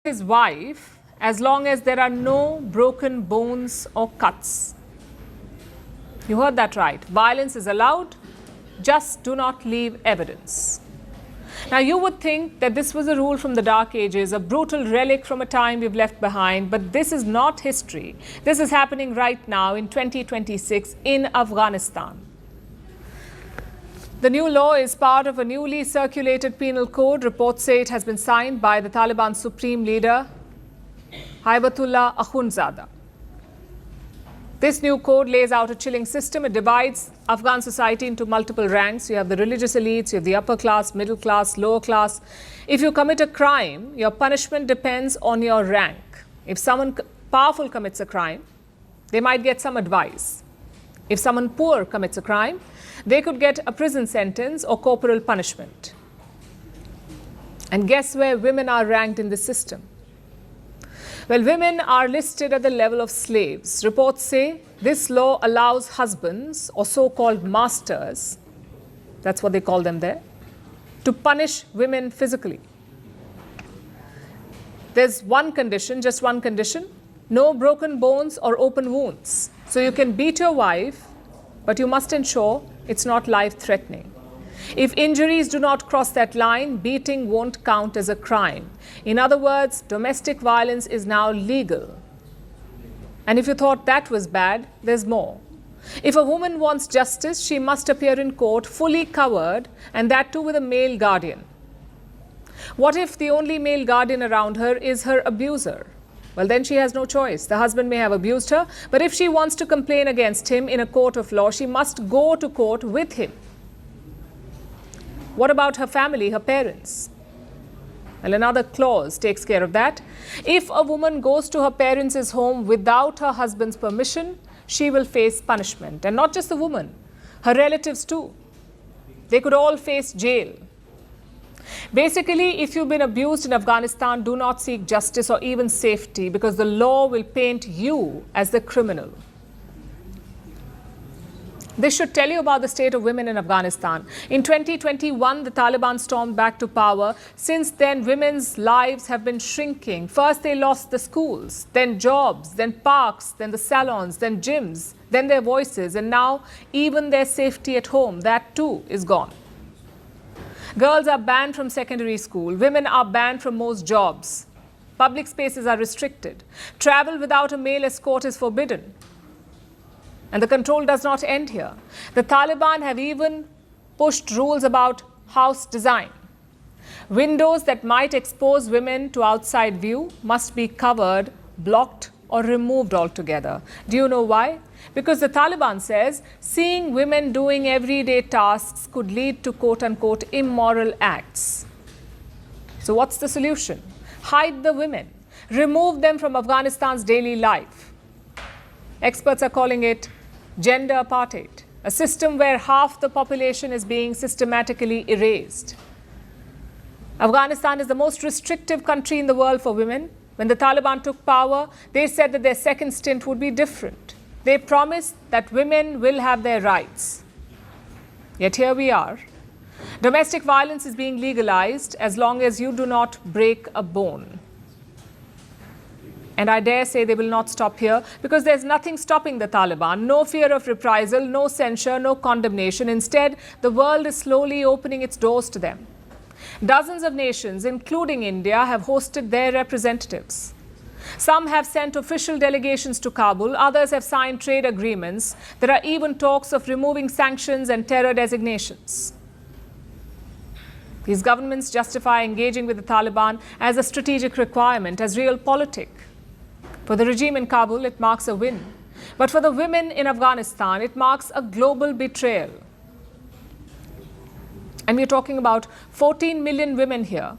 his wife as long as there are no broken bones or cuts. You heard that right. Violence is allowed, just do not leave evidence. Now, you would think that this was a rule from the Dark Ages, a brutal relic from a time we've left behind, but this is not history. This is happening right now in 2026 in Afghanistan. The new law is part of a newly circulated penal code. Reports say it has been signed by the Taliban supreme leader, Haibatullah Akhundzada. This new code lays out a chilling system. It divides Afghan society into multiple ranks. You have the religious elites, you have the upper class, middle class, lower class. If you commit a crime, your punishment depends on your rank. If someone powerful commits a crime, they might get some advice. If someone poor commits a crime, they could get a prison sentence or corporal punishment. And guess where women are ranked in this system? Well, women are listed at the level of slaves. Reports say this law allows husbands or so-called masters, that's what they call them there, to punish women physically. There's one condition, just one condition, no broken bones or open wounds. So you can beat your wife, but you must ensure it's not life-threatening. If injuries do not cross that line, beating won't count as a crime. In other words, domestic violence is now legal. And if you thought that was bad, there's more. If a woman wants justice, she must appear in court fully covered, and that too with a male guardian. What if the only male guardian around her is her abuser? Well, then she has no choice. The husband may have abused her, but if she wants to complain against him in a court of law, she must go to court with him. What about her family, her parents? Well, another clause takes care of that. If a woman goes to her parents' home without her husband's permission, she will face punishment. And not just the woman, her relatives too. They could all face jail. Basically, if you've been abused in Afghanistan, do not seek justice or even safety, because the law will paint you as the criminal. This should tell you about the state of women in Afghanistan. In 2021, the Taliban stormed back to power. Since then, women's lives have been shrinking. First, they lost the schools, then jobs, then parks, then the salons, then gyms, then their voices, and now even their safety at home, that too is gone. Girls are banned from secondary school. Women are banned from most jobs. Public spaces are restricted. Travel without a male escort is forbidden. And the control does not end here. The Taliban have even pushed rules about house design. Windows that might expose women to outside view must be covered, blocked, or removed altogether. Do you know why? Because the Taliban says seeing women doing everyday tasks could lead to quote-unquote immoral acts. So what's the solution? Hide the women. Remove them from Afghanistan's daily life. Experts are calling it gender apartheid, a system where half the population is being systematically erased. Afghanistan is the most restrictive country in the world for women. When the Taliban took power, they said that their second stint would be different. They promised that women will have their rights. Yet here we are. Domestic violence is being legalized as long as you do not break a bone. And I dare say they will not stop here, because there's nothing stopping the Taliban. No fear of reprisal, no censure, no condemnation. Instead, the world is slowly opening its doors to them. Dozens of nations, including India, have hosted their representatives. Some have sent official delegations to Kabul. Others have signed trade agreements. There are even talks of removing sanctions and terror designations. These governments justify engaging with the Taliban as a strategic requirement, as realpolitik. For the regime in Kabul, it marks a win. But for the women in Afghanistan, it marks a global betrayal. And we're talking about 14 million women here.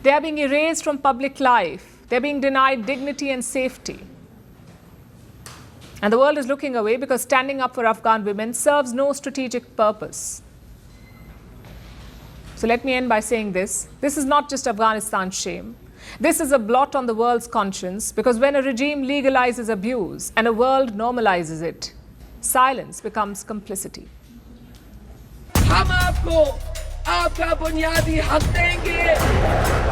They are being erased from public life. They're being denied dignity and safety. And the world is looking away because standing up for Afghan women serves no strategic purpose. So let me end by saying this. This is not just Afghanistan's shame. This is a blot on the world's conscience, because when a regime legalizes abuse and a world normalizes it, silence becomes complicity. हम आपको आपका बुनियादी हक देंगे।